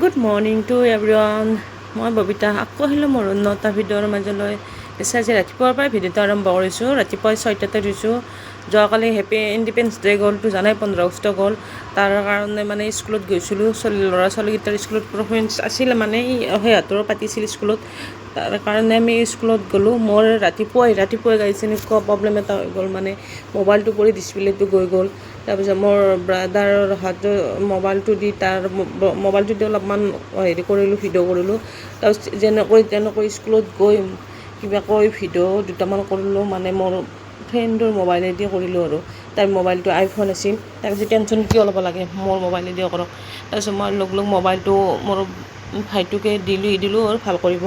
Good morning two everyone. মই ববিতা আকৌ আহিলোঁ মোৰ নটা ভিডিঅ'ৰ মাজলৈ। আজি ৰাতিপুৱাৰ পৰাই ভিডিঅ'টো আৰম্ভ কৰিছোঁ। ৰাতিপুৱাই 6টাতে দিছোঁ। যোৱাকালি হেপী ইণ্ডিপেণ্ডেন্স ডে গ'লতো জানাই, 15 আগষ্ট গ'ল। তাৰ কাৰণে মানে স্কুলত গৈছিলোঁ। ল'ৰা ছোৱালীকেইটাৰ স্কুলত পাৰফৰ্মেঞ্চ আছিল, মানে সিহঁতৰো পাতিছিল স্কুলত। তাৰ কাৰণে আমি স্কুলত গ'লোঁ। মোৰ ৰাতিপুৱাই গাইছে এনেকুৱা প্ৰব্লেম এটা হৈ গ'ল, মানে মোবাইলটো পৰি ডিছপ্লেটো গৈ গ'ল। তাৰপিছত মোৰ ব্ৰাদাৰৰ হাতত মোবাইলটো দি তাৰ মোবাইলটো দি অলপমান কৰিলোঁ, ভিডিঅ' কৰিলোঁ। তাৰপিছত যেনেকৈ স্কুলত গৈ কিবা কৈ ভিডিঅ' দুটামান কৰিলোঁ, মানে মোৰ ফ্ৰেণ্ডৰ মোবাইলেদি কৰিলোঁ আৰু। তাইৰ মোবাইলটো আইফোন আছিল। তাই কৈছে টেনশ্যন কিয় ল'ব লাগে, মোৰ মোবাইলেদি কৰক। তাৰপিছত মই লগ মোবাইলটো মোৰ ভাইটোকে দিলোঁ আৰু ভাল কৰিব।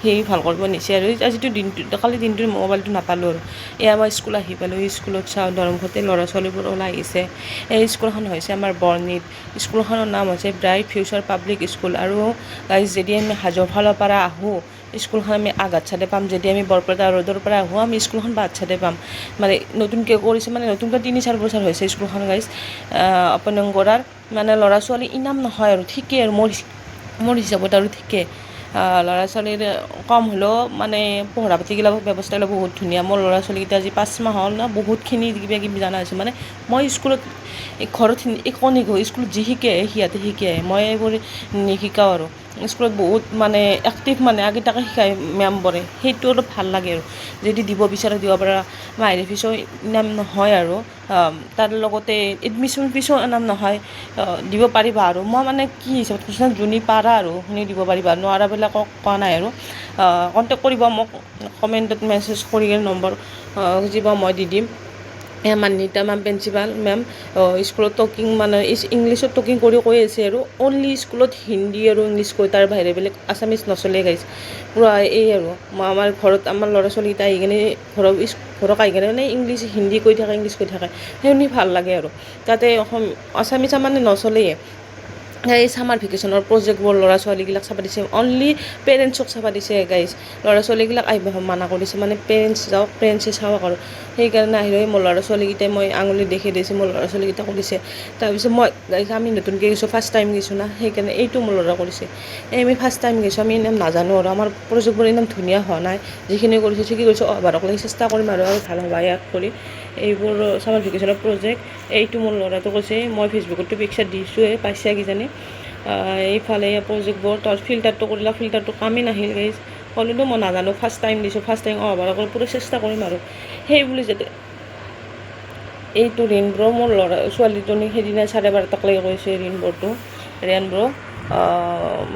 সেই ভাল কৰিব নিছে আৰু আজিতো দিনটো, কালি দিনটো মোবাইলটো নাপালোঁ আৰু। এয়া মই স্কুল আহি পালোঁ। স্কুলত চাওঁ দৰমঘতে ল'ৰা ছোৱালীবোৰ ওলাই আহিছে। এই স্কুলখন হৈছে আমাৰ বৰ্ণিত। স্কুলখনৰ নাম হৈছে ব্ৰাইট ফিউচাৰ পাব্লিক স্কুল। আৰু যদি আমি হাজোৰ ফালৰ পৰা আহোঁ, স্কুলখন আমি আঘাট চাইডে পাম। যদি আমি বৰপেটা ৰোডৰ পৰা আহোঁ, আমি স্কুলখন বাট চাইডে পাম। মানে নতুনকৈ কৰিছে, মানে নতুনকৈ 3-4 বছৰ হৈছে স্কুলখন অপেনিং কৰাৰ। মানে ল'ৰা ছোৱালী ইনাম নহয় আৰু ঠিকেই আৰু মোৰ হিচাপত আৰু ঠিকেই। ল'ৰা ছোৱালীৰ কম হ'লেও মানে পঢ়া পাতিগিলা ব্যৱস্থাবিলাক বহুত ধুনীয়া। মোৰ ল'ৰা ছোৱালীকেইটা আজি 5 মাহ হ'ল না, বহুতখিনি কিবা কিবি জানা হৈছে। মানে মই স্কুলত ঘৰত কণী গৈ স্কুলত যি শিকে সিহঁতে শিকে, মই এইবোৰ নিশিকাওঁ আৰু। স্কুলত বহুত মানে এক্টিভ, মানে আগে তাকে শিকায় মেমবোৰে, সেইটো অলপ ভাল লাগে আৰু। যদি দিব বিচাৰে দিব পৰা, মাহিলী ফিজো ইনাম নহয় আৰু। তাৰ লগতে এডমিশ্যন ফিজো ইনাম নহয়, দিব পাৰিবা আৰু। মই মানে কি হিচাপত কৈছোঁ, যোনে পাৰা আৰু শুনি দিব পাৰিবা, নোৱাৰাবিলাকক কোৱা নাই আৰু। কণ্টেক্ট কৰিব মোক, কমেণ্টত মেছেজ কৰি নম্বৰ খুজিব, মই দি দিম। মান্বিতা মেম, প্ৰিন্সিপাল মেম। স্কুলত টকিং মানে ইংলিছত টকিং কৰি কৈ আছে আৰু। অনলি স্কুলত হিন্দী আৰু ইংলিছ কৈ, তাৰ বাহিৰে বেলেগ আছামিজ নচলে গাইজ। পূৰা এই আৰু আমাৰ ঘৰত আমাৰ ল'ৰা ছোৱালীকেইটা আহি কিনে ঘৰত আহি কিনে মানে ইংলিছ হিন্দী কৈ থাকে, ইংলিছ কৈ থাকে। সেই শুনি ভাল লাগে আৰু। তাতে আছামিজ মানে নচলেই। এই ছামাৰ ভেকেশ্যনৰ প্ৰজেক্টবোৰ ল'ৰা ছোৱালীগিলাক চাব দিছে, অনলি পেৰেণ্টছক চাব দিছে গাইজ। ল'ৰা ছোৱালীগিলাক আহিব মানা কৰিছে, মানে পেৰেণ্টছ যাওক, পেৰেণ্টছে চাওক আৰু। সেইকাৰণে আহিলে মোৰ ল'ৰা ছোৱালীকেইটাই মই আঙুলি দেখি দিছোঁ, মোৰ ল'ৰা ছোৱালীকেইটা কৰিছে। তাৰপিছত আমি নতুনকৈ গৈছোঁ, ফাৰ্ষ্ট টাইম গৈছোঁ না, সেইকাৰণে এইটো মোৰ ল'ৰা কৰিছে। আমি ফাৰ্ষ্ট টাইম গৈছোঁ, আমি ইমান নাজানো আৰু। আমাৰ প্ৰজেক্টবোৰ ইমান ধুনীয়া হোৱা নাই। যিখিনি কৰিছোঁ ঠিকেই কৰিছোঁ, অভাৰক লাগি চেষ্টা কৰিম আৰু ভাল হ'ব ইয়াত কৰি। এইবোৰ ছামাৰ ভেকেশ্যনৰ প্ৰজেক্ট। এইটো মোৰ ল'ৰাটো কৈছে, মই ফেচবুকতো পিকচাৰ দিছোঁৱে, পাইছে কিজানি। এইফালে প্ৰজেক্টবোৰ তাৰ ফিল্টাৰটো কৰিলা, ফিল্টাৰটো কামেই নাহিল গাইজ। ক'লোঁ মই নাজানো, ফাৰ্ষ্ট টাইম দিছোঁ, ফাৰ্ষ্ট টাইম অভাৰক পুৰা চেষ্টা কৰিম আৰু। সেই বুলি যাতে এইটো ৰেইনবো, মোৰ ছোৱালীজনীক সেইদিনা 12:30 লৈকে কৈছে ৰেইনবো।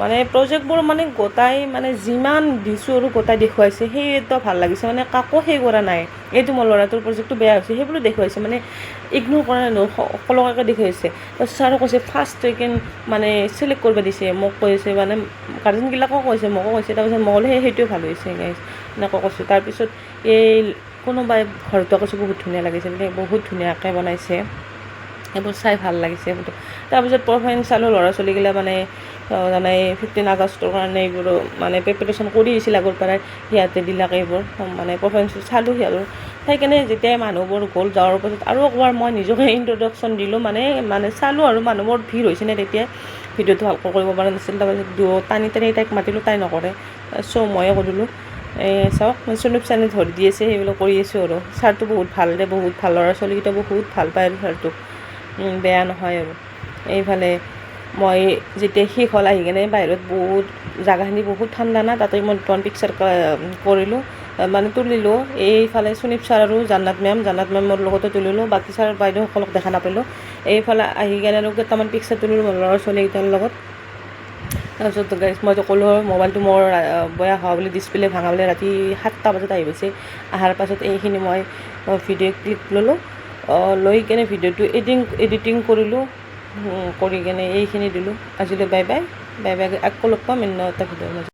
মানে প্ৰজেক্টবোৰ মানে গোটাই মানে যিমান দিছোঁ আৰু গোটাই দেখুৱাইছে, সেইটো ভাল লাগিছে। মানে কাকো সেই কৰা নাই। এইটো মোৰ ল'ৰাটোৰ প্ৰজেক্টটো বেয়া হৈছে সেইবোলো দেখুৱাইছে, মানে ইগনোৰ কৰা নাই, সকলোকে দেখুৱাইছে। তাৰপিছত ছাৰে কৈছে ফাৰ্ষ্ট ছেকেণ্ড মানে চিলেক্ট কৰিব দিছে, মোক কৈছে মানে গাৰ্জেনবিলাকো কৈছে, মোকো কৈছে। তাৰপিছত মই ক'লো সেইটোৱে ভাল হৈছে গাইজ, এনেকৈ কৈছোঁ। তাৰপিছত এই কোনোবাই ঘৰটো কৈছে বহুত ধুনীয়া লাগিছে, বহুত ধুনীয়াকৈ বনাইছে। এইবোৰ চাই ভাল লাগিছে সেইটো। তাৰপিছত পাৰফৰ্মেঞ্চ চালোঁ, ল'ৰা ছোৱালীগিলা মানে জানাই 15 আগষ্টৰ কাৰণে এইবোৰ মানে প্ৰিপেৰেশ্যন কৰি আহিছিল আগৰ পৰাই। সিহঁতে দিলাকে এইবোৰ মানে পাৰফৰ্মেঞ্চ চালোঁ সিহঁতৰ। সেইকাৰণে যেতিয়া মানুহবোৰ গ'ল, যোৱাৰ পাছত আৰু একবাৰ মই নিজকে ইন্ট্ৰডাকশ্যন দিলোঁ, মানে চালোঁ আৰু মানুহবোৰ ভিৰ হৈছে নে তেতিয়া। ভিডিঅ'টো ভালকৈ কৰিব পৰা নাছিল। তাৰপিছত টানি তাইক মাতিলোঁ, তাই নকৰে। ময়ে কৰিলোঁ। চাওক চনুপ চানি ধৰি দি আছে, সেইবিলাক কৰি আছোঁ আৰু। ছাৰটো বহুত ভাল দে, বহুত ভাল। ল'ৰা ছোৱালীকেইটা বহুত ভাল পায় আৰু ছাৰটোক, বেয়া নহয় আৰু। এইফালে মই যেতিয়া শেষ হ'ল আহি কিনে বাহিৰত বহুত জাগাখিনি বহুত ঠাণ্ডা না, তাতে মই পিকচাৰ কৰিলোঁ, মানে তুলিলোঁ। এইফালে সুনীপ ছাৰ আৰু জান্নাত মেমৰ লগতে তুলিলোঁ, বাকী ছাৰ বাইদেউসকলক দেখা নাপালোঁ। এইফালে আহি কিনে আৰু কেইটামান পিকচাৰ তুলিলোঁ ল'ৰা ছোৱালীকেইটাৰ লগত। তাৰপিছত গাইজ মইতো ক'লোঁ মোবাইলটো মোৰ বেয়া হোৱা বুলি, ডিছপ্লে ভাঙা বুলি। ৰাতি 7টা বজাত আহি পাইছে। অহাৰ পাছত এইখিনি মই ভিডিঅ' ক্লিপ ল'লোঁ, লৈ কিনে ভিডিঅ'টো এডিটিং কৰিলোঁ, কৰি কিনে এইখিনি দিলোঁ। আজিলৈ বাই বাই আকৌ লগ পাম অন্য এটা ভিডিঅ'ৰ মাজত।